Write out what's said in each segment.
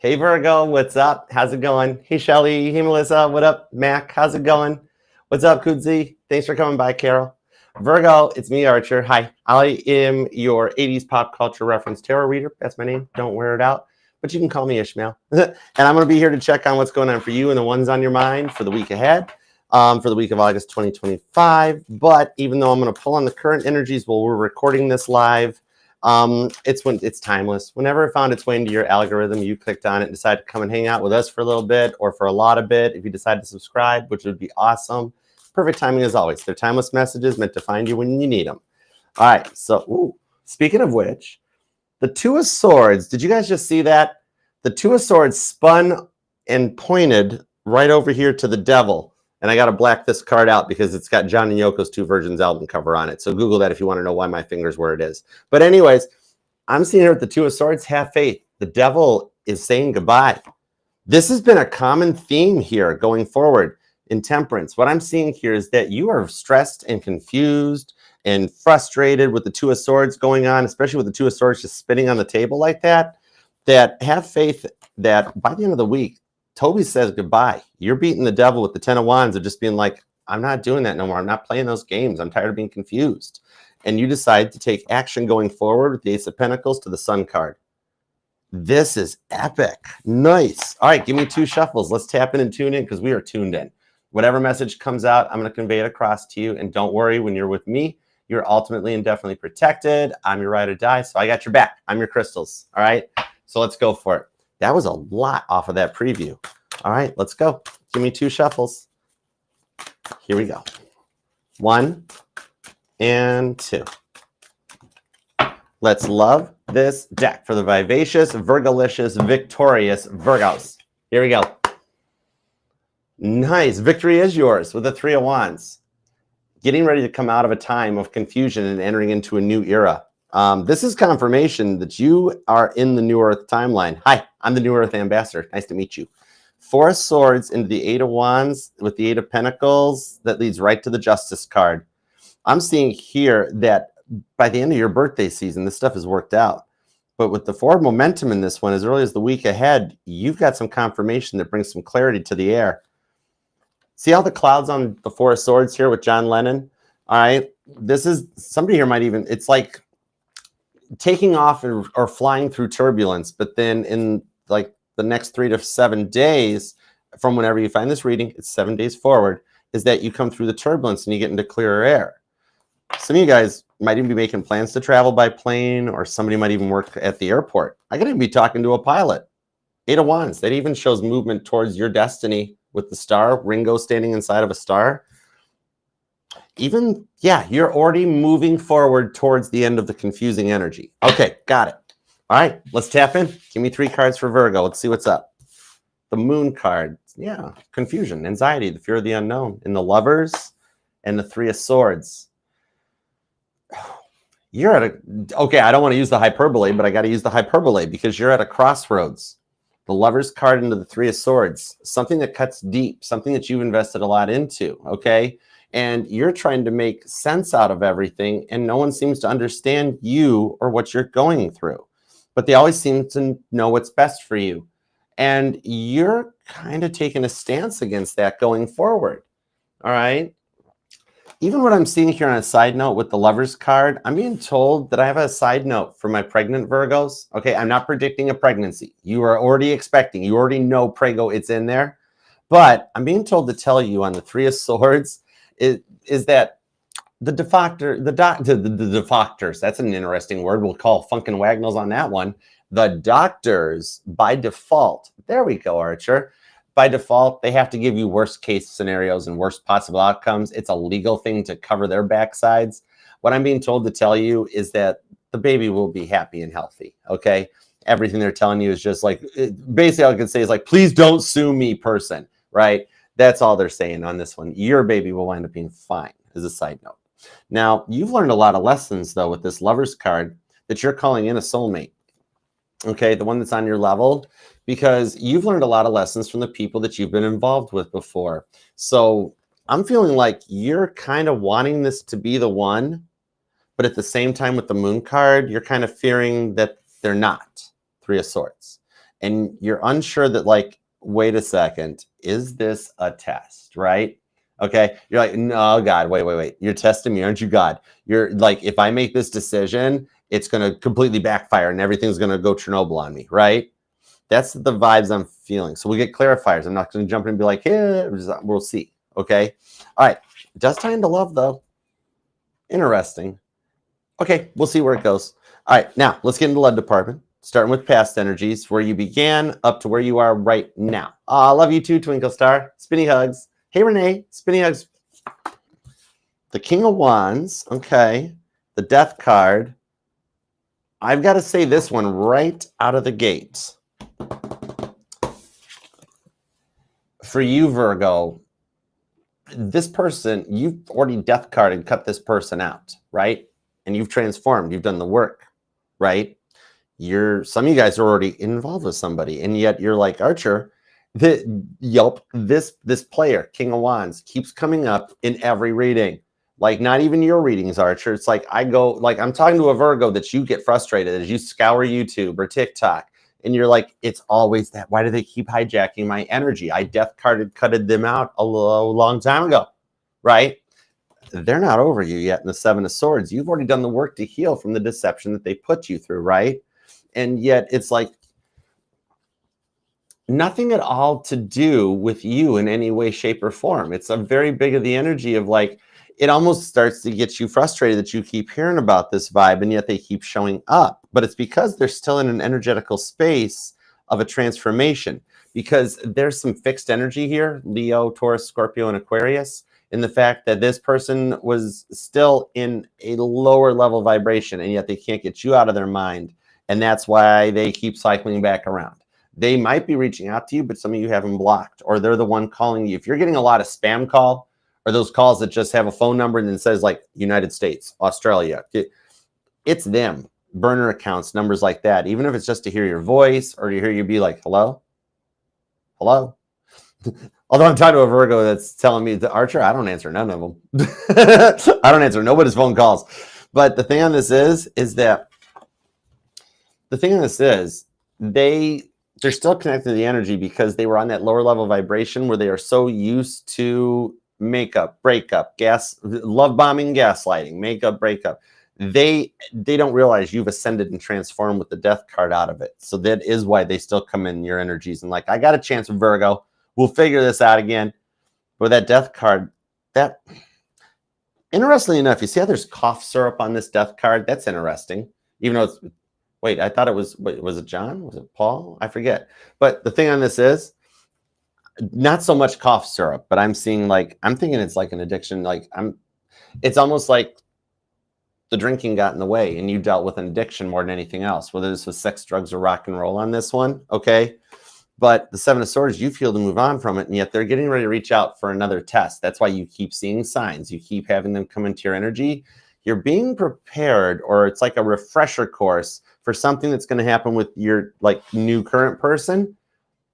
Hey Virgo, what's up? How's it going? Hey Shelly, hey Melissa, what up? Mac, how's it going? What's up, Kudzi? Thanks for coming by, Carol. Virgo, it's me, Archer. Hi, I am your 80s pop culture reference tarot reader. That's my name. Don't wear it out, but you can call me Ishmael. And I'm going to be here to check on what's going on for you and the ones on your mind for the week ahead, for the week of August 2025. But even though I'm going to pull on the current energies while we're recording this live, it's timeless. Whenever it found its way into your algorithm, you clicked on it and decided to come and hang out with us for a little bit or for a lot of bit. If you decide to subscribe, which would be awesome. Perfect timing as always. They're timeless messages meant to find you when you need them. All right. So speaking of which, the Two of Swords, did you guys just see that? The Two of Swords spun and pointed right over here to the devil. And I got to black this card out because it's got John and Yoko's Two Virgins album cover on it. So Google that if you want to know why my finger's where it is. But anyways, I'm seeing here with the Two of Swords, have faith. The devil is saying goodbye. This has been a common theme here going forward in Temperance. What I'm seeing here is that you are stressed and confused and frustrated with the Two of Swords going on, especially with the Two of Swords just spinning on the table like that, that have faith that by the end of the week, Toby says goodbye. You're beating the devil with the Ten of Wands of just being like, I'm not doing that no more. I'm not playing those games. I'm tired of being confused. And you decide to take action going forward with the Ace of Pentacles to the Sun card. This is epic. Nice. All right, give me 2 shuffles. Let's tap in and tune in because we are tuned in. Whatever message comes out, I'm going to convey it across to you. And don't worry, when you're with me, you're ultimately and definitely protected. I'm your ride or die, so I got your back. I'm your crystals. All right, so let's go for it. That was a lot off of that preview. All right, let's go. Give me 2 shuffles. Here we go. 1 and 2. Let's love this deck for the vivacious, Virgolicious, victorious Virgos. Here we go. Nice. Victory is yours with the 3 of Wands. Getting ready to come out of a time of confusion and entering into a new era. This is confirmation that you are in the New Earth timeline. Hi, I'm the New Earth Ambassador. Nice to meet you. 4 of Swords into the 8 of Wands with the 8 of Pentacles. That leads right to the Justice card. I'm seeing here that by the end of your birthday season, this stuff is worked out. But with the forward momentum in this one, as early as the week ahead, you've got some confirmation that brings some clarity to the air. See all the clouds on the 4 of Swords here with John Lennon? All right. This is, somebody here might even, it's like taking off or flying through turbulence, but then in like the next 3 to 7 days from whenever you find this reading, it's 7 days forward, is that you come through the turbulence and you get into clearer air. Some of you guys might even be making plans to travel by plane, or somebody might even work at the airport. I could even be talking to a pilot. 8 of Wands, that even shows movement towards your destiny with the star, Ringo standing inside of a star. Even, yeah, you're already moving forward towards the end of the confusing energy. Okay, got it. All right, let's tap in. Give me 3 cards for Virgo. Let's see what's up. The Moon card. Yeah, confusion, anxiety, the fear of the unknown. In the Lovers and the 3 of Swords. You're at a, okay, I don't want to use the hyperbole, but I got to use the hyperbole because you're at a crossroads. The Lovers card into the 3 of Swords. Something that cuts deep, something that you've invested a lot into, okay? And you're trying to make sense out of everything, and no one seems to understand you or what you're going through. But they always seem to know what's best for you. And you're kind of taking a stance against that going forward, all right? Even what I'm seeing here on a side note with the Lovers card, I'm being told that I have a side note for my pregnant Virgos. Okay, I'm not predicting a pregnancy. You are already expecting. You already know prego, it's in there. But I'm being told to tell you on the 3 of Swords is that the defoctors, that's an interesting word. We'll call Funk and Wagnalls on that one. The doctors, by default, there we go, Archer. By default, they have to give you worst case scenarios and worst possible outcomes. It's a legal thing to cover their backsides. What I'm being told to tell you is that the baby will be happy and healthy, okay? Everything they're telling you is just like, basically all I can say is like, please don't sue me, person, right? That's all they're saying on this one. Your baby will wind up being fine, as a side note. Now, you've learned a lot of lessons, though, with this Lovers card that you're calling in a soulmate, okay? The one that's on your level, because you've learned a lot of lessons from the people that you've been involved with before. So I'm feeling like you're kind of wanting this to be the one, but at the same time with the Moon card, you're kind of fearing that they're not. 3 of Swords. and you're unsure that, like, wait a second, is this a test, right? Okay, you're like, no, God, wait. You're testing me, aren't you, God? You're like, if I make this decision, it's going to completely backfire and everything's going to go Chernobyl on me, right? That's the vibes I'm feeling. So we get clarifiers. I'm not going to jump in and be like, hey, we'll see. Okay. All right. It does tie into love, though. Interesting. Okay. We'll see where it goes. All right. Now, let's get into the love department. Starting with past energies, where you began up to where you are right now. I love you too, Twinkle Star. Spinny hugs. Hey, Renee. Spinny hugs. The King of Wands. Okay. The Death card. I've got to say this one right out of the gate. For you, Virgo, this person, you've already death carded, cut this person out, right? And you've transformed, you've done the work, right? Some of you guys are already involved with somebody, and yet you're like, Archer, this player, King of Wands, keeps coming up in every reading. Like, not even your readings, Archer. It's like, I'm talking to a Virgo that you get frustrated as you scour YouTube or TikTok. And you're like, it's always that. Why do they keep hijacking my energy? I death cutted them out a long time ago, right? They're not over you yet in the Seven of Swords. You've already done the work to heal from the deception that they put you through, right? And yet it's like nothing at all to do with you in any way, shape, or form. It's a very big of the energy of like, it almost starts to get you frustrated that you keep hearing about this vibe and yet they keep showing up. But it's because they're still in an energetical space of a transformation, because there's some fixed energy here, Leo, Taurus, Scorpio, and Aquarius, in the fact that this person was still in a lower level vibration and yet they can't get you out of their mind. And that's why they keep cycling back around. They might be reaching out to you, but some of you have them blocked, or they're the one calling you. If you're getting a lot of spam call, or those calls that just have a phone number and then says like United States, Australia, it's them, burner accounts, numbers like that. Even if it's just to hear your voice or to hear you be like, hello? Hello? Although I'm talking to a Virgo that's telling me, the Archer, I don't answer none of them. I don't answer nobody's phone calls. But the thing on this is that they're still connected to the energy because they were on that lower level vibration where they are so used to makeup, breakup, love bombing, gaslighting, makeup, breakup. They don't realize you've ascended and transformed with the death card out of it. So that is why they still come in your energies and like, I got a chance with Virgo. We'll figure this out again. But that death card, that interestingly enough, you see how there's cough syrup on this death card? That's interesting. Even though it's, wait, I thought it was it John? Was it Paul? I forget. But the thing on this is, not so much cough syrup, but I'm thinking it's like an addiction. It's almost like the drinking got in the way and you dealt with an addiction more than anything else, whether this was sex, drugs, or rock and roll on this one. Okay. But the Seven of Swords, you feel to move on from it. And yet they're getting ready to reach out for another test. That's why you keep seeing signs. You keep having them come into your energy. You're being prepared, or it's like a refresher course for something that's going to happen with your like new current person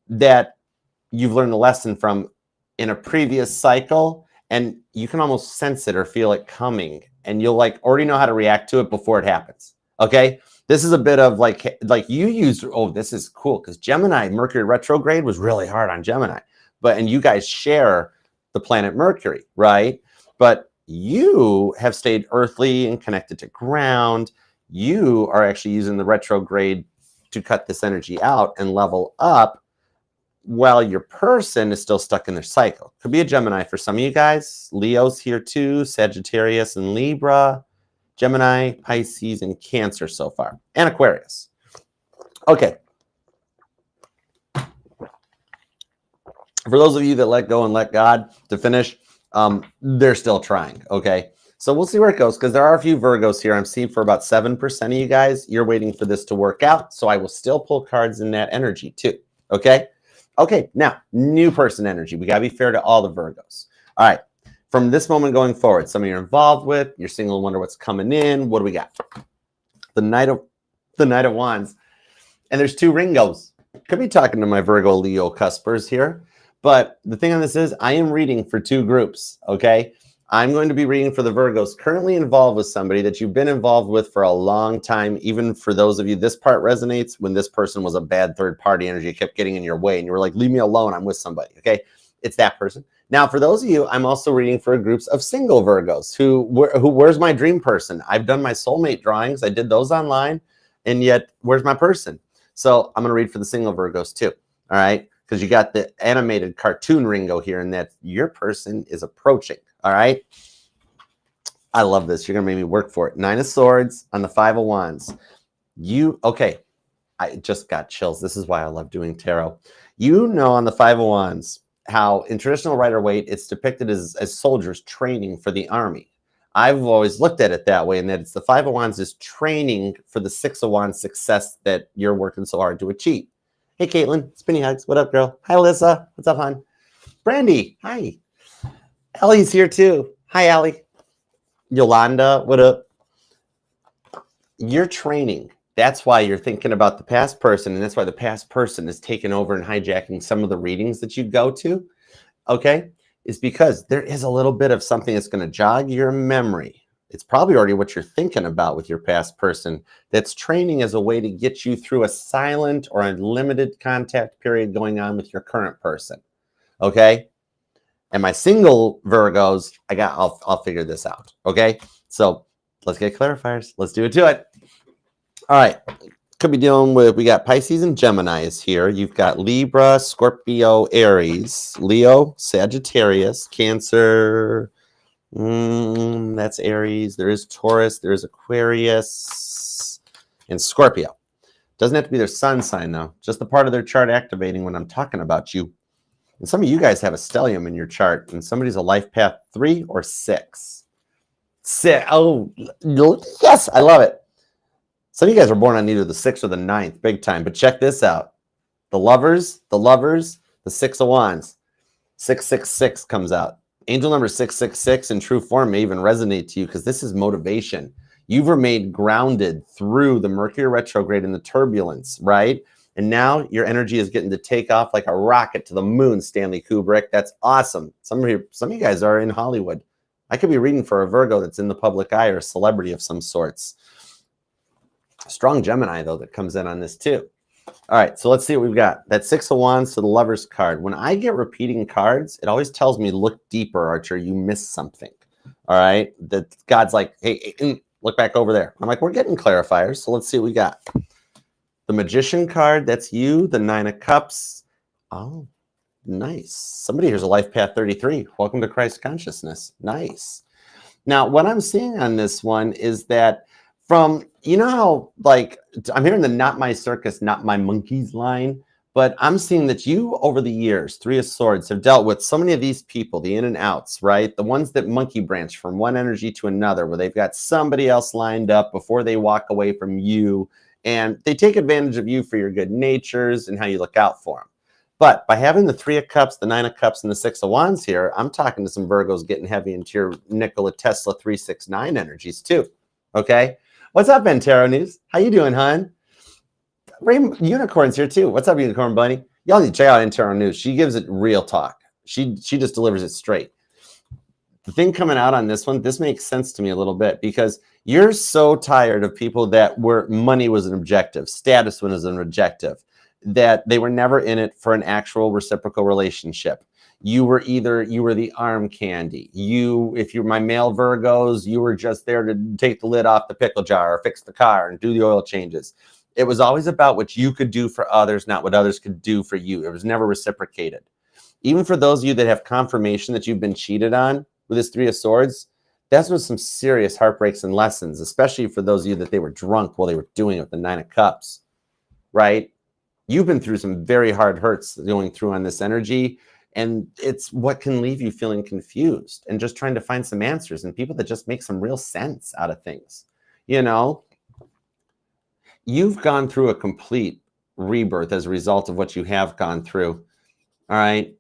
that you've learned the lesson from in a previous cycle, and you can almost sense it or feel it coming, and you'll like already know how to react to it before it happens. Okay. This is a bit of like you used, oh, this is cool because Gemini, Mercury retrograde was really hard on Gemini, and you guys share the planet Mercury, right? But you have stayed earthly and connected to ground. You are actually using the retrograde to cut this energy out and level up, while your person is still stuck in their cycle. Could be a Gemini for some of you guys. Leo's here too, Sagittarius and Libra, Gemini, Pisces, and Cancer so far, and Aquarius. Okay. For those of you that let go and let God to finish, they're still trying, okay? So we'll see where it goes, because there are a few Virgos here. I'm seeing for about 7% of you guys, you're waiting for this to work out, so I will still pull cards in that energy too, okay? Okay, now, new person energy. We got to be fair to all the Virgos. All right, from this moment going forward, some of you are involved with, you're single and wonder what's coming in. What do we got? The Knight of Wands. And there's two Ringos. Could be talking to my Virgo Leo cuspers here. But the thing on this is I am reading for two groups, okay? I'm going to be reading for the Virgos currently involved with somebody that you've been involved with for a long time. Even for those of you, this part resonates when this person was a bad third party energy, kept getting in your way and you were like, leave me alone, I'm with somebody, okay? It's that person. Now, for those of you, I'm also reading for groups of single Virgos who where's my dream person? I've done my soulmate drawings. I did those online, and yet where's my person? So I'm going to read for the single Virgos too, all right? Because you got the animated cartoon Ringo here, and that your person is approaching, all right? I love this. You're going to make me work for it. 9 of Swords on the 5 of Wands. Okay, I just got chills. This is why I love doing tarot. You know, on the 5 of Wands, how in traditional Rider-Waite, it's depicted as soldiers training for the army. I've always looked at it that way, and that it's the 5 of Wands is training for the 6 of Wands success that you're working so hard to achieve. Hey, Caitlin, spinny hugs. What up, girl? Hi, Alyssa. What's up, hon? Brandy, hi. Ellie's here, too. Hi, Ellie. Yolanda, what up? You're training. That's why you're thinking about the past person, and that's why the past person is taking over and hijacking some of the readings that you go to, okay? Is because there is a little bit of something that's going to jog your memory. It's probably already what you're thinking about with your past person that's training as a way to get you through a silent or a limited contact period going on with your current person, okay? And my single Virgos, I'll figure this out, okay? So let's get clarifiers. Let's do it to it. All right, could be dealing with, we got Pisces and Gemini is here. You've got Libra, Scorpio, Aries, Leo, Sagittarius, Cancer, that's Aries. There is Taurus, there is Aquarius, and Scorpio. Doesn't have to be their sun sign, though. Just the part of their chart activating when I'm talking about you. And some of you guys have a stellium in your chart, and somebody's a life path 3 or 6. Oh, yes, I love it. Some of you guys are born on either the 6th or the 9th, big time. But check this out. The lovers, the 6 of Wands. 666 comes out. Angel number 666 in true form may even resonate to you because this is motivation. You've remained grounded through the Mercury retrograde and the turbulence, right? And now your energy is getting to take off like a rocket to the moon, Stanley Kubrick. That's awesome. Some of you guys are in Hollywood. I could be reading for a Virgo that's in the public eye or a celebrity of some sorts. Strong Gemini, though, that comes in on this, too. All right, so let's see what we've got. That 6 of Wands to the Lover's card. When I get repeating cards, it always tells me, look deeper, Archer. You missed something. All right? That God's like, hey, look back over there. I'm like, we're getting clarifiers, so let's see what we got. The Magician card, that's you. The 9 of Cups. Oh, nice. Somebody here's a life path 33. Welcome to Christ consciousness. Nice. Now, what I'm seeing on this one is that from, you know how, like, I'm hearing the not my circus, not my monkeys line, but I'm seeing that you, over the years, 3 of Swords, have dealt with so many of these people, the in and outs, right? The ones that monkey branch from one energy to another, where they've got somebody else lined up before they walk away from you, and they take advantage of you for your good natures and how you look out for them. But by having the 3 of Cups, the 9 of Cups, and the 6 of Wands here, I'm talking to some Virgos getting heavy into your Nikola Tesla 369 energies too, okay? What's up, Antero News? How you doing, hon? Unicorn's here too. What's up, Unicorn Bunny? Y'all need to check out Antero News. She gives it real talk. She just delivers it straight. The thing coming out on this one, this makes sense to me a little bit because you're so tired of people that were money was an objective, status was an objective, that they were never in it for an actual reciprocal relationship. You were the arm candy. If you're my male Virgos, you were just there to take the lid off the pickle jar or fix the car and do the oil changes. It was always about what you could do for others, not what others could do for you. It was never reciprocated. Even for those of you that have confirmation that you've been cheated on with this 3 of Swords, that's with some serious heartbreaks and lessons, especially for those of you that they were drunk while they were doing it with the 9 of Cups, right? You've been through some very hard hurts going through on this energy. And it's what can leave you feeling confused and just trying to find some answers and people that just make some real sense out of things. You know, you've gone through a complete rebirth as a result of what you have gone through. All right.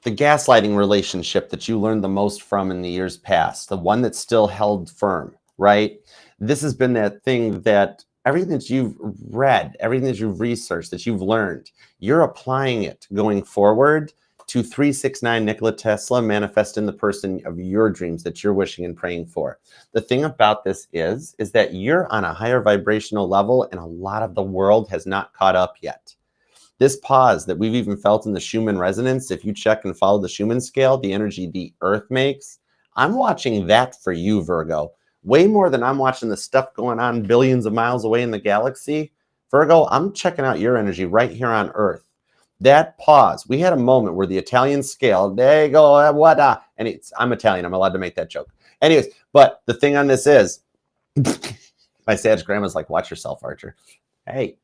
The gaslighting relationship that you learned the most from in the years past, the one that's still held firm, right? This has been that thing that everything that you've read, everything that you've researched, that you've learned, you're applying it going forward to 369 Nikola Tesla, manifest in the person of your dreams that you're wishing and praying for. The thing about this is that you're on a higher vibrational level and a lot of the world has not caught up yet. This pause that we've even felt in the Schumann resonance, if you check and follow the Schumann scale, the energy the earth makes, I'm watching that for you, Virgo. Way more than I'm watching the stuff going on billions of miles away in the galaxy. Virgo, I'm checking out your energy right here on earth. That pause, we had a moment where the Italian scale, there you go, what, and I'm Italian, I'm allowed to make that joke. Anyways, but the thing on this is, my Sag grandma's like, watch yourself, Archer. Hey,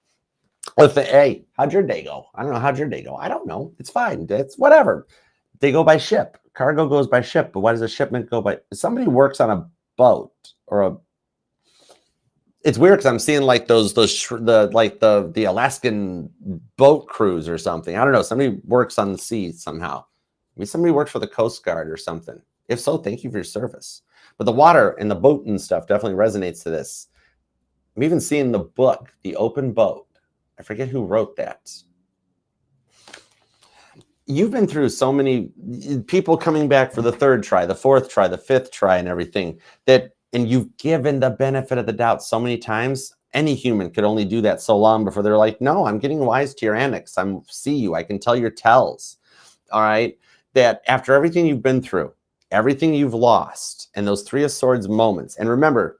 hey, how'd your day go? I don't know, how'd your day go? I don't know, it's fine, it's whatever. They go by ship, cargo goes by ship, but why does a shipment go by? Somebody works on a boat or a, it's weird because I'm seeing like the Alaskan boat cruise or something. I don't know. Somebody works on the sea somehow. Maybe somebody works for the Coast Guard or something. If so, thank you for your service. But the water and the boat and stuff definitely resonates to this. I'm even seeing the book, The Open Boat. I forget who wrote that. You've been through so many people coming back for the third try, the fourth try, the fifth try and everything that, and you've given the benefit of the doubt so many times. Any human could only do that so long before they're like, no, I'm getting wise to your antics. I see you. I can tell your tells. All right. That after everything you've been through, everything you've lost, and those Three of Swords moments. And remember,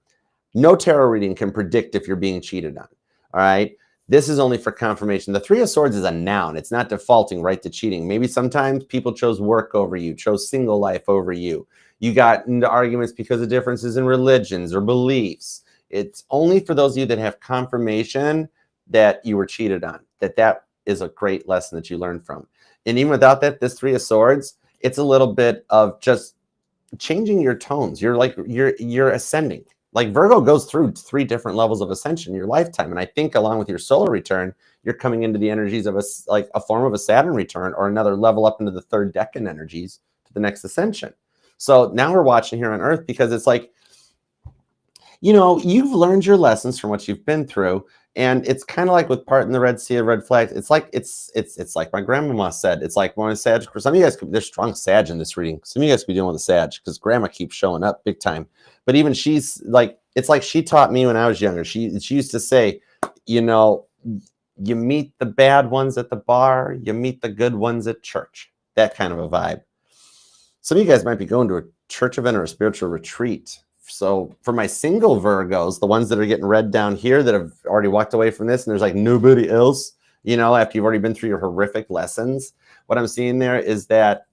no tarot reading can predict if you're being cheated on. All right. This is only for confirmation. The Three of Swords is a noun. It's not defaulting right to cheating. Maybe sometimes people chose work over you, chose single life over you. You got into arguments because of differences in religions or beliefs. It's only for those of you that have confirmation that you were cheated on, that is a great lesson that you learned from. And even without that, this Three of Swords, it's a little bit of just changing your tones. You're like, you're ascending. Like Virgo goes through 3 different levels of ascension in your lifetime. And I think along with your solar return, you're coming into the energies of a form of a Saturn return or another level up into the 3rd decan energies to the next ascension. So now we're watching here on Earth because it's like, you know, you've learned your lessons from what you've been through. And it's kind of like with part in the Red Sea of red flags. It's like, it's like my grandmama said, it's like when a Sag, for some of you guys, there's strong Sag in this reading. Some of you guys could be dealing with a Sag because grandma keeps showing up big time. But even she's like, it's like she taught me when I was younger. She used to say, you know, you meet the bad ones at the bar, you meet the good ones at church. That kind of a vibe. Some of you guys might be going to a church event or a spiritual retreat. So for my single Virgos, the ones that are getting read down here that have already walked away from this and there's like nobody else, you know, after you've already been through your horrific lessons, what I'm seeing there is that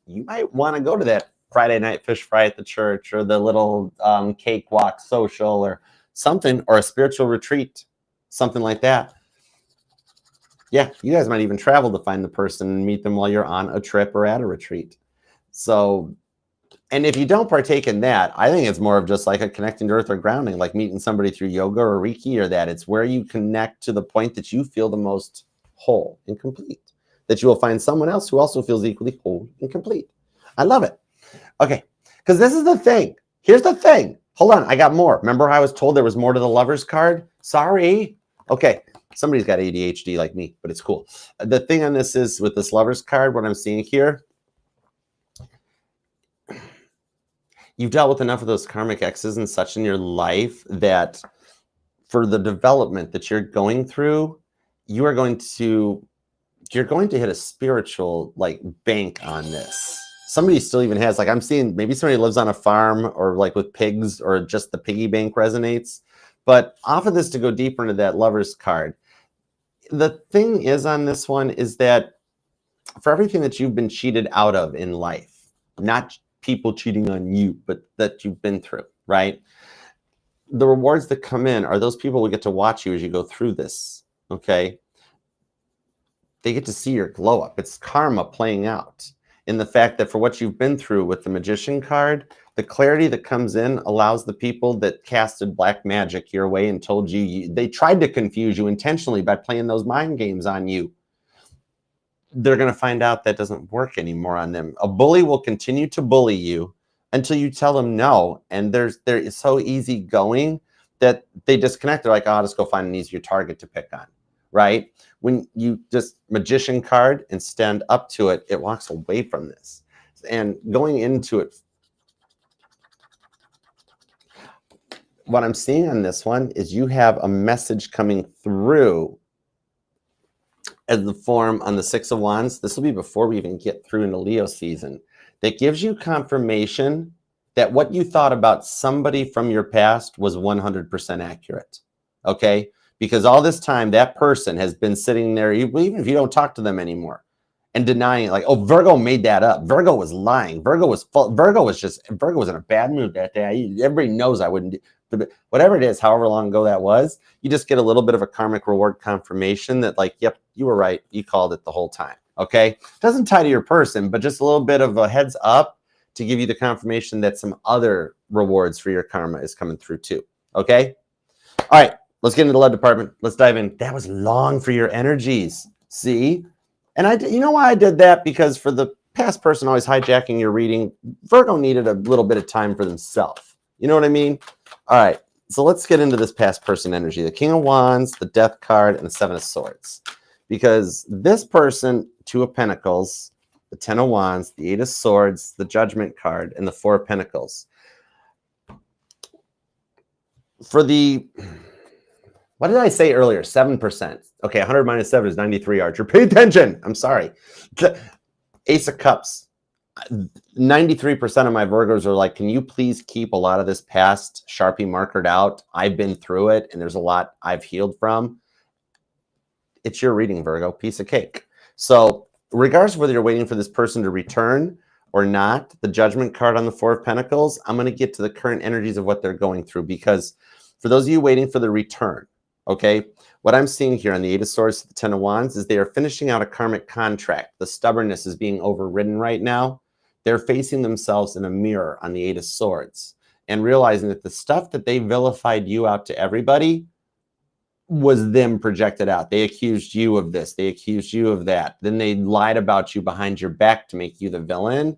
you might want to go to that Friday night fish fry at the church or the little cakewalk social or something, or a spiritual retreat, something like that. Yeah, you guys might even travel to find the person and meet them while you're on a trip or at a retreat. So, and if you don't partake in that, I think it's more of just like a connecting to earth or grounding, like meeting somebody through yoga or Reiki or that. It's where you connect to the point that you feel the most whole and complete, that you will find someone else who also feels equally whole and complete. I love it. Okay, because this is the thing. Here's the thing. Hold on, I got more. Remember how I was told there was more to the Lover's card? Sorry. Okay, somebody's got ADHD like me, but it's cool. The thing on this is with this Lover's card, what I'm seeing here, you've dealt with enough of those karmic exes and such in your life that for the development that you're going through, you're going to hit a spiritual like bank on this. Somebody still even has, like I'm seeing maybe somebody lives on a farm or like with pigs or just the piggy bank resonates. But off of this, to go deeper into that Lover's card, the thing is on this one is that for everything that you've been cheated out of in life, not people cheating on you, but that you've been through, right? The rewards that come in are those people who get to watch you as you go through this, okay? They get to see your glow up. It's karma playing out in the fact that for what you've been through with the Magician card, the clarity that comes in allows the people that casted black magic your way and told you, they tried to confuse you intentionally by playing those mind games on you. They're going to find out that doesn't work anymore on them. A bully will continue to bully you until you tell them no. And they're so easygoing that they disconnect. They're like, oh, I'll just go find an easier target to pick on. right? When you just magician card and stand up to it, it walks away from this. And going into it, what I'm seeing on this one is you have a message coming through as the form on the Six of Wands. This will be before we even get through into Leo season. That gives you confirmation that what you thought about somebody from your past was 100% accurate, okay? Because all this time, that person has been sitting there, even if you don't talk to them anymore, and denying it, like, oh, Virgo made that up. Virgo was lying. Virgo was in a bad mood that day. Everybody knows I wouldn't do, whatever it is, however long ago that was, you just get a little bit of a karmic reward confirmation that, like, yep, you were right. You called it the whole time, okay? Doesn't tie to your person, but just a little bit of a heads up to give you the confirmation that some other rewards for your karma is coming through too, okay? All right, let's get into the love department. Let's dive in. That was long for your energies, see? And you know why I did that? Because for the past person always hijacking your reading, Virgo needed a little bit of time for themselves. You know what I mean? All right, so let's get into this past person energy. The King of Wands, the Death card, and the Seven of Swords. Because this person, Two of Pentacles, the Ten of Wands, the Eight of Swords, the Judgment card, and the Four of Pentacles. For the, what did I say earlier? 7%. Okay, 100 minus 7 is 93, Archer. Pay attention. I'm sorry. Ace of Cups. 93% of my Virgos are like, can you please keep a lot of this past Sharpie markered out? I've been through it, and there's a lot I've healed from. It's your reading, Virgo. Piece of cake. So regardless of whether you're waiting for this person to return or not, the Judgment card on the Four of Pentacles, I'm going to get to the current energies of what they're going through, because for those of you waiting for the return, okay, what I'm seeing here on the Eight of Swords, the Ten of Wands, is they are finishing out a karmic contract. The stubbornness is being overridden right now. They're facing themselves in a mirror on the Eight of Swords and realizing that the stuff that they vilified you out to everybody was them projected out. They accused you of this. They accused you of that. Then they lied about you behind your back to make you the villain.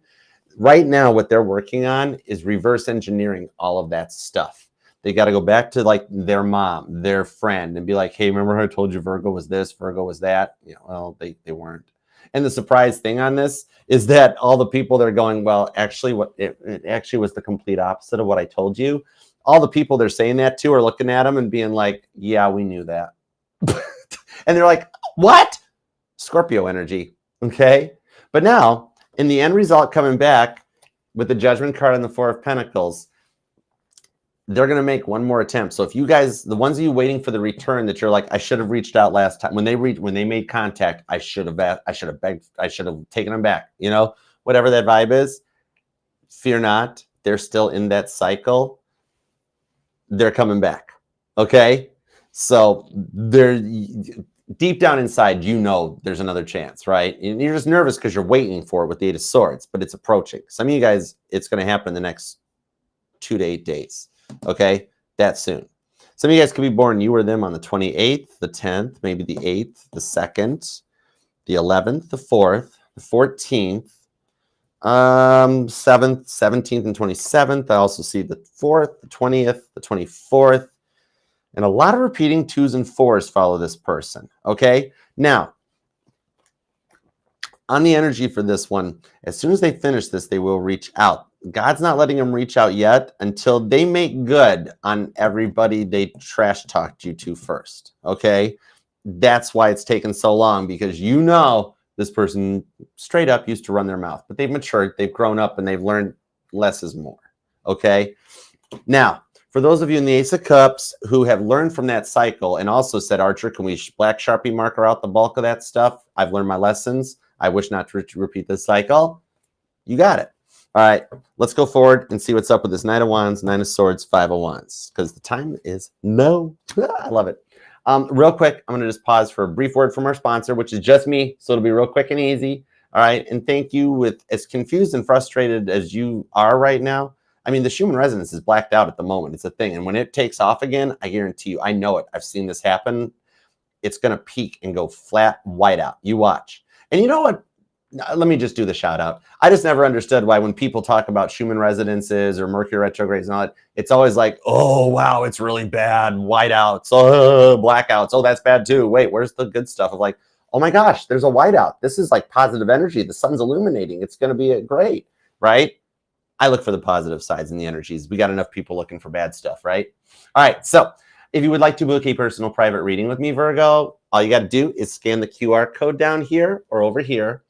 Right now, what they're working on is reverse engineering all of that stuff. They got to go back to like their mom, their friend, and be like, hey, remember how I told you Virgo was this, Virgo was that? You know, well, they weren't. And the surprise thing on this is that all the people they're going, well, actually, what it actually was the complete opposite of what I told you. All the people they're saying that to are looking at them and being like, yeah, we knew that. And they're like, what? Scorpio energy, okay? But now, in the end result coming back with the Judgment card and the Four of Pentacles, they're going to make one more attempt. So if you guys, the ones of you waiting for the return that you're like, I should have reached out last time. When they made contact, I should have begged, I should have taken them back. You know, whatever that vibe is, fear not. They're still in that cycle. They're coming back. Okay. So they're deep down inside, you know, there's another chance, right? And you're just nervous because you're waiting for it with the Eight of Swords, but it's approaching. Some of you guys, it's going to happen in the next 2 to 8 days. Okay, that soon. Some of you guys could be born, you or them, on the 28th, the 10th, maybe the 8th, the 2nd, the 11th, the 4th, the 14th, 7th, 17th, and 27th. I also see the 4th, the 20th, the 24th, and a lot of repeating 2s and 4s follow this person. Okay, now, on the energy for this one, as soon as they finish this, they will reach out. God's not letting them reach out yet until they make good on everybody they trash talked you to first, okay? That's why it's taken so long, because you know this person straight up used to run their mouth, but they've matured, they've grown up, and they've learned less is more, okay? Now, for those of you in the Ace of Cups who have learned from that cycle and also said, Archer, can we black Sharpie marker out the bulk of that stuff? I've learned my lessons. I wish not to repeat this cycle. You got it. All right, let's go forward and see what's up with this Knight of Wands, Nine of Swords, Five of Wands, because the time is no. I love it. Real quick, I'm going to just pause for a brief word from our sponsor, which is just me, so it'll be real quick and easy. All right, and thank you. With as confused and frustrated as you are right now, I mean, the Schumann resonance is blacked out at the moment. It's a thing, and when it takes off again, I guarantee you, I know it. I've seen this happen. It's going to peak and go flat white out. You watch. And you know what? let me just do the shout out. I just never understood why when people talk about Schumann resonances or Mercury retrogrades and all that, it's always like, oh, wow, it's really bad. Whiteouts, blackouts. Oh, that's bad too. Wait, where's the good stuff of like, oh my gosh, there's a whiteout. This is like positive energy. The sun's illuminating. It's going to be great, right? I look for the positive sides and the energies. We got enough people looking for bad stuff, right? All right, so if you would like to book a personal private reading with me, Virgo, all you got to do is scan the QR code down here or over here.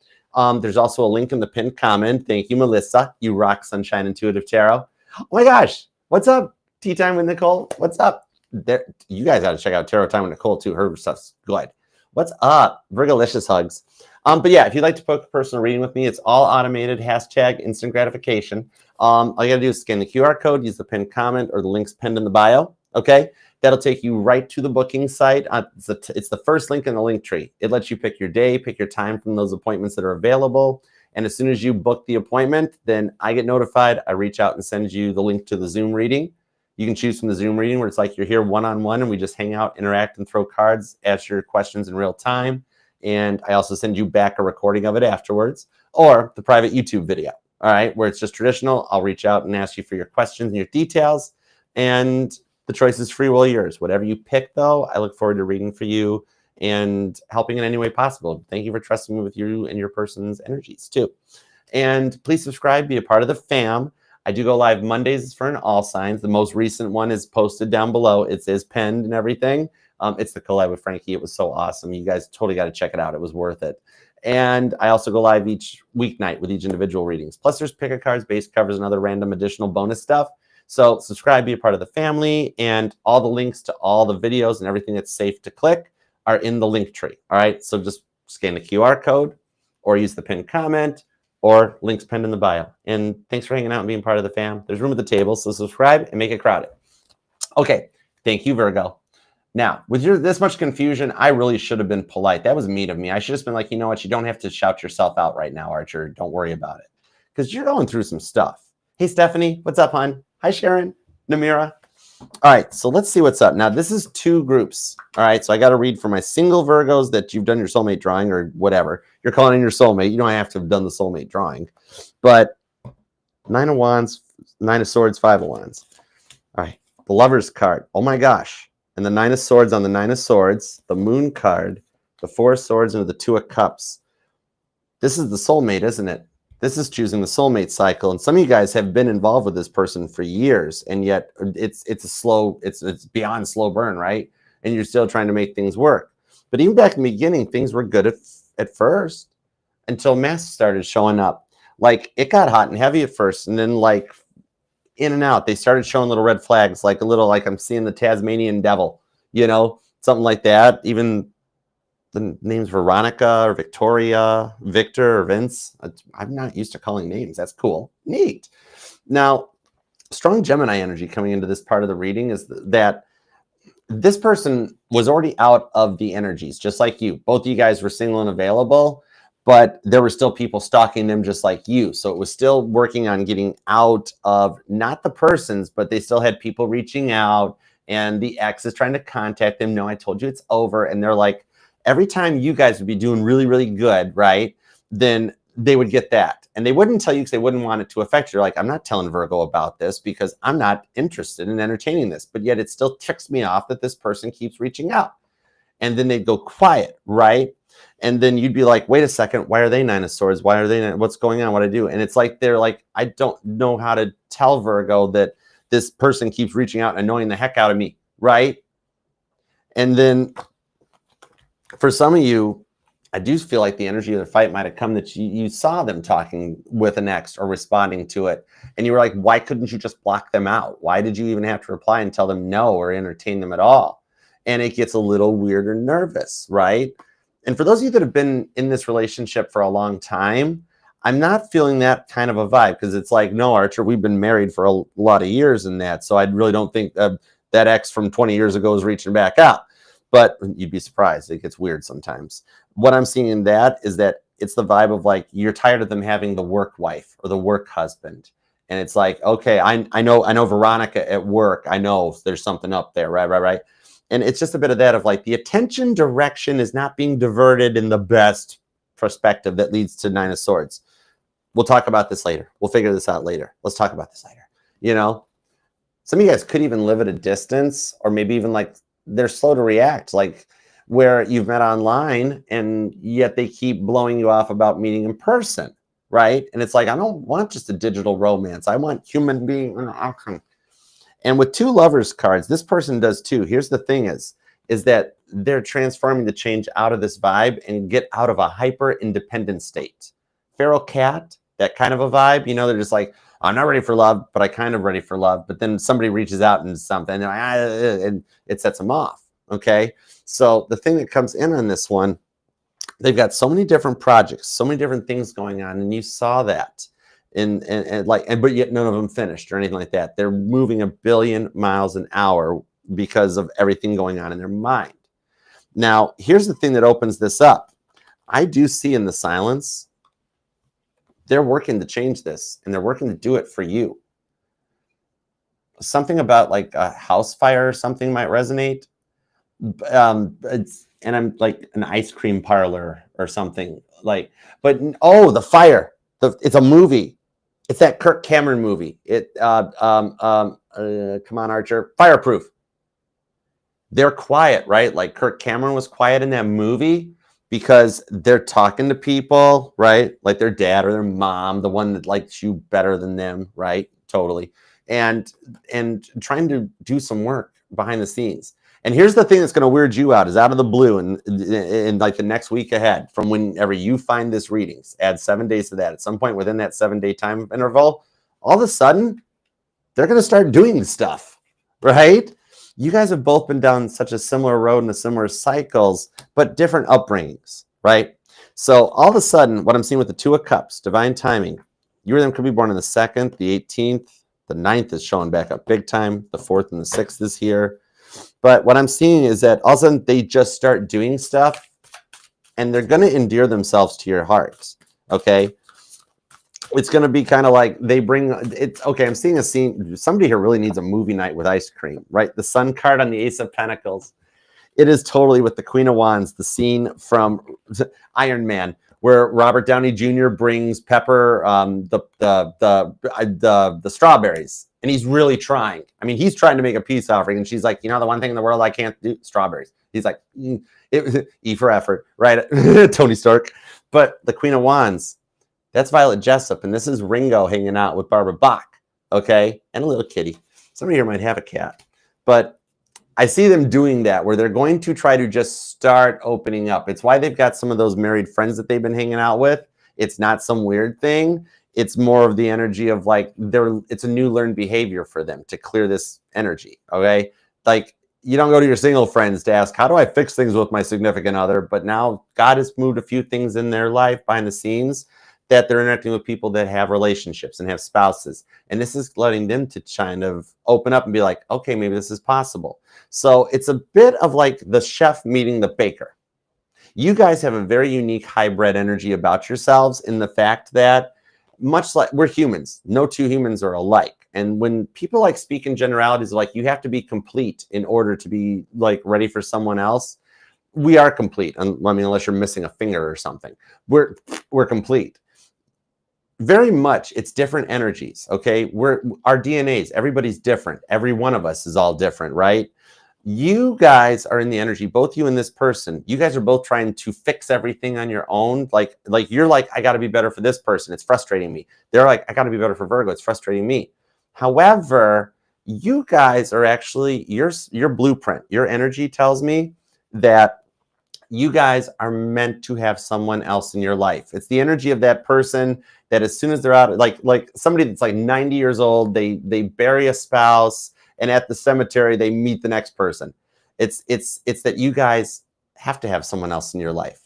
There's also a link in the pinned comment. Thank you, Melissa. You rock, Sunshine Intuitive Tarot. Oh my gosh, what's up? Tea Time with Nicole. What's up? There, you guys got to check out Tarot Time with Nicole too. Her stuff's good. What's up? Virgolicious hugs. But yeah, if you'd like to book a personal reading with me, it's all automated. # instant gratification. All you got to do is scan the QR code, use the pinned comment or the links pinned in the bio. Okay. That'll take you right to the booking site. It's the first link in the link tree. It lets you pick your day, pick your time from those appointments that are available. And as soon as you book the appointment, then I get notified. I reach out and send you the link to the Zoom reading. You can choose from the Zoom reading where it's like you're here one-on-one and we just hang out, interact, and throw cards, answer your questions in real time. And I also send you back a recording of it afterwards, or the private YouTube video, all right, where it's just traditional. I'll reach out and ask you for your questions and your details. And the choice is free will yours. Whatever you pick, though, I look forward to reading for you and helping in any way possible. Thank you for trusting me with you and your person's energies, too. And please subscribe, be a part of the fam. I do go live Mondays for an all signs. The most recent one is posted down below. It says pinned and everything. It's the collab with Frankie. It was so awesome. You guys totally got to check it out. It was worth it. And I also go live each weeknight with each individual readings. Plus, there's pick a cards, base covers, and other random additional bonus stuff. So subscribe, be a part of the family, and all the links to all the videos and everything that's safe to click are in the link tree. All right, so just scan the QR code or use the pinned comment or links pinned in the bio. And thanks for hanging out and being part of the fam. There's room at the table, so subscribe and make it crowded. Okay, thank you, Virgo. Now, with this much confusion, I really should have been polite. That was mean of me. I should have been like, you know what, you don't have to shout yourself out right now, Archer. Don't worry about it. Because you're going through some stuff. Hey, Stephanie, what's up, hon? Hi, Sharon, Namira. All right, so let's see what's up. Now, this is 2 groups. All right, so I got to read for my single Virgos that you've done your soulmate drawing or whatever. You're calling in your soulmate. You don't have to have done the soulmate drawing. But 9 of Wands, 9 of Swords, 5 of Wands. All right, the Lover's card. Oh, my gosh. And the 9 of Swords on the 9 of Swords, the Moon card, the 4 of Swords, and the 2 of Cups. This is the soulmate, isn't it? This is choosing the soulmate cycle. And some of you guys have been involved with this person for years, and yet it's beyond slow burn, right? And you're still trying to make things work. But even back in the beginning, things were good at first until masks started showing up. Like, it got hot and heavy at first, and then like in and out, they started showing little red flags, like a little, like I'm seeing the Tasmanian devil, you know, something like that. Even the names Veronica or Victoria, Victor or Vince. I'm not used to calling names. That's cool. Neat. Now, strong Gemini energy coming into this part of the reading is that this person was already out of the energies, just like you. Both of you guys were single and available, but there were still people stalking them just like you. So it was still working on getting out of not the persons, but they still had people reaching out, and the ex is trying to contact them. No, I told you it's over. And they're like, every time you guys would be doing really, really good, right, then they would get that. And they wouldn't tell you because they wouldn't want it to affect you. You're like, I'm not telling Virgo about this because I'm not interested in entertaining this. But yet it still ticks me off that this person keeps reaching out. And then they'd go quiet, right? And then you'd be like, wait a second, why are they 9 of Swords? Why are they, what's going on? What I do? And it's like, they're like, I don't know how to tell Virgo that this person keeps reaching out and annoying the heck out of me, right? And then for some of you, I do feel like the energy of the fight might have come that you saw them talking with an ex or responding to it. And you were like, why couldn't you just block them out? Why did you even have to reply and tell them no or entertain them at all? And it gets a little weird or nervous, right? And for those of you that have been in this relationship for a long time, I'm not feeling that kind of a vibe because it's like, no, Archer, we've been married for a lot of years in that. So I really don't think that ex from 20 years ago is reaching back out. But you'd be surprised. It gets weird sometimes. What I'm seeing in that is that it's the vibe of like, you're tired of them having the work wife or the work husband. And it's like, okay, I know Veronica at work. I know there's something up there, right. And it's just a bit of that of like the attention direction is not being diverted in the best perspective that leads to Nine of Swords. We'll talk about this later. We'll figure this out later. Let's talk about this later. You know, some of you guys could even live at a distance, or maybe even like they're slow to react, like where you've met online and yet they keep blowing you off about meeting in person, right? And it's like, I don't want just a digital romance. I want human being interaction. And with two lovers cards, this person does too. Here's the thing is that they're transforming the change out of this vibe and get out of a hyper independent state. Feral cat, that kind of a vibe, you know, they're just like, I'm not ready for love, but I kind of ready for love. But then somebody reaches out and something, and it sets them off. Okay. So the thing that comes in on this one, they've got so many different projects, so many different things going on. And you saw that but yet none of them finished or anything like that. They're moving 1 billion miles an hour because of everything going on in their mind. Now, here's the thing that opens this up. I do see in the silence, they're working to change this, and they're working to do it for you. Something about like a house fire or something might resonate. And I'm like an ice cream parlor or something like, but oh, the fire. It's a movie. It's that Kirk Cameron movie. Come on, Archer. Fireproof. They're quiet, right? Like Kirk Cameron was quiet in that movie because they're talking to people, right? Like their dad or their mom, the one that likes you better than them, right? Totally. And trying to do some work behind the scenes. And here's the thing that's going to weird you out is out of the blue and in like the next week ahead from whenever you find this readings, add 7 days to that. At some point within that 7-day time interval, all of a sudden, they're going to start doing stuff, right? You guys have both been down such a similar road and a similar cycles, but different upbringings, right? So all of a sudden, what I'm seeing with the Two of Cups, divine timing, you or them could be born on the 2nd, the 18th, the 9th is showing back up big time, the 4th and the 6th is here. But what I'm seeing is that all of a sudden they just start doing stuff and they're going to endear themselves to your heart. Okay. It's going to be kind of like they bring it. Okay. I'm seeing a scene. Somebody here really needs a movie night with ice cream, right? The Sun card on the Ace of Pentacles. It is totally with the Queen of Wands, the scene from Iron Man, where Robert Downey Jr. brings Pepper the strawberries. And he's really trying. I mean, he's trying to make a peace offering. And she's like, you know, the one thing in the world I can't do, strawberries. He's like, E for effort, right? Tony Stark. But the Queen of Wands, that's Violet Jessup. And this is Ringo hanging out with Barbara Bach, okay? And a little kitty. Somebody here might have a cat. But I see them doing that where they're going to try to just start opening up. It's why they've got some of those married friends that they've been hanging out with. It's not some weird thing. It's more of the energy of like it's a new learned behavior for them to clear this energy. Okay. Like you don't go to your single friends to ask, how do I fix things with my significant other? But now God has moved a few things in their life behind the scenes that they're interacting with people that have relationships and have spouses. And this is letting them to kind of open up and be like, okay, maybe this is possible. So it's a bit of like the chef meeting the baker. You guys have a very unique hybrid energy about yourselves in the fact that much like we're humans, no two humans are alike. And when people like speak in generalities, like you have to be complete in order to be like ready for someone else. We are complete. I mean, unless you're missing a finger or something, we're complete. Very much, it's different energies. Okay, our DNAs. Everybody's different. Every one of us is all different, right? You guys are in the energy, both you and this person. You guys are both trying to fix everything on your own. Like you're like, I got to be better for this person. It's frustrating me. They're like, I got to be better for Virgo. It's frustrating me. However, you guys are actually your blueprint. Your energy tells me that you guys are meant to have someone else in your life. It's the energy of that person that as soon as they're out, like somebody that's like 90 years old, they bury a spouse. And at the cemetery, they meet the next person. It's that you guys have to have someone else in your life.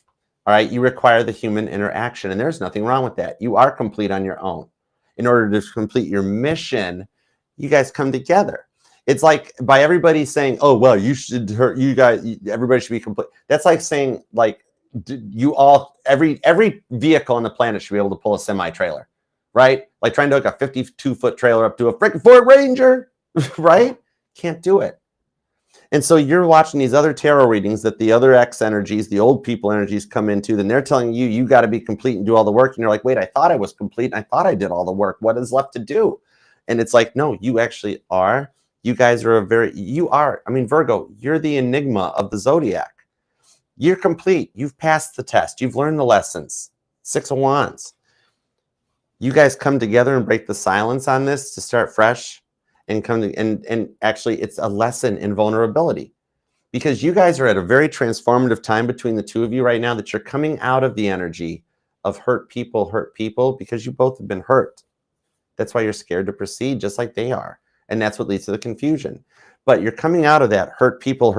All right. You require the human interaction. And there's nothing wrong with that. You are complete on your own. In order to complete your mission, you guys come together. It's like by everybody saying, oh, well, everybody should be complete. That's like saying like every vehicle on the planet should be able to pull a semi-trailer, right? Like trying to hook a 52-foot trailer up to a freaking Ford Ranger. Right? Can't do it. And so you're watching these other tarot readings that the other X energies, the old people energies come into, then they're telling you, you got to be complete and do all the work. And you're like, wait, I thought I was complete. And I thought I did all the work. What is left to do? And it's like, no, you actually are. You guys are I mean, Virgo, you're the enigma of the Zodiac. You're complete. You've passed the test. You've learned the lessons. 6 of Wands. You guys come together and break the silence on this to start fresh. And and actually it's a lesson in vulnerability, because you guys are at a very transformative time between the two of you right now, that you're coming out of the energy of hurt people, because you both have been hurt. That's why you're scared to proceed, just like they are. And that's what leads to the confusion. But you're coming out of that hurt people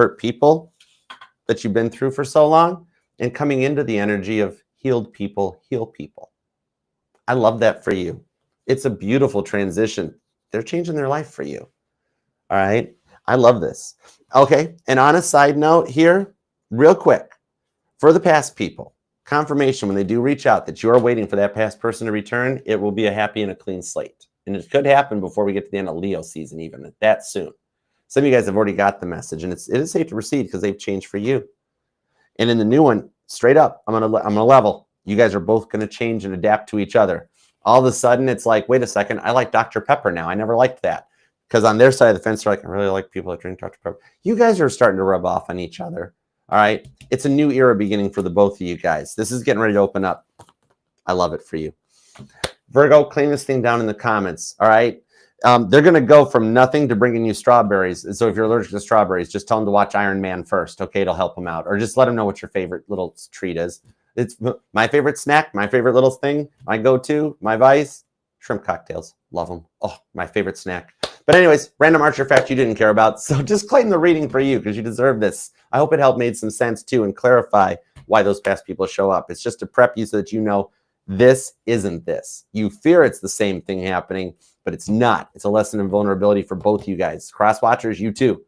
that you've been through for so long, and coming into the energy of healed people, heal people. I love that for you. It's a beautiful transition. They're changing their life for you. All right. I love this. Okay. And on a side note here, real quick, for the past people, confirmation when they do reach out that you are waiting for that past person to return, it will be a happy and a clean slate. And it could happen before we get to the end of Leo season, even that soon. Some of you guys have already got the message, and it is safe to proceed because they've changed for you. And in the new one, straight up, I'm gonna level. You guys are both gonna change and adapt to each other. All of a sudden, it's like, wait a second, I like Dr. Pepper now. I never liked that. Because on their side of the fence, they're like, I really like people that drink Dr. Pepper. You guys are starting to rub off on each other. All right. It's a new era beginning for the both of you guys. This is getting ready to open up. I love it for you. Virgo, claim this thing down in the comments. All right. They're going to go from nothing to bringing you strawberries. And so if you're allergic to strawberries, just tell them to watch Iron Man first. Okay. It'll help them out. Or just let them know what your favorite little treat is. It's my favorite snack, my favorite little thing, my go-to, my vice, shrimp cocktails. Love them. Oh, my favorite snack. But anyways, random archer fact you didn't care about. So just claim the reading for you because you deserve this. I hope it helped made some sense too and clarify why those past people show up. It's just to prep you so that you know this isn't this. You fear it's the same thing happening, but it's not. It's a lesson in vulnerability for both you guys. Cross watchers, you too.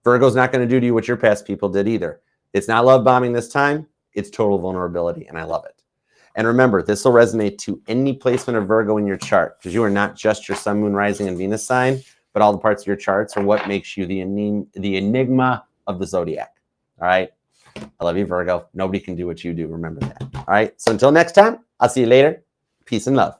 Virgo's not going to do to you what your past people did either. It's not love bombing this time. It's total vulnerability, and I love it. And remember, this will resonate to any placement of Virgo in your chart, because you are not just your sun, moon, rising, and Venus sign, but all the parts of your charts are what makes you the enigma of the Zodiac. All right? I love you, Virgo. Nobody can do what you do. Remember that. All right? So until next time, I'll see you later. Peace and love.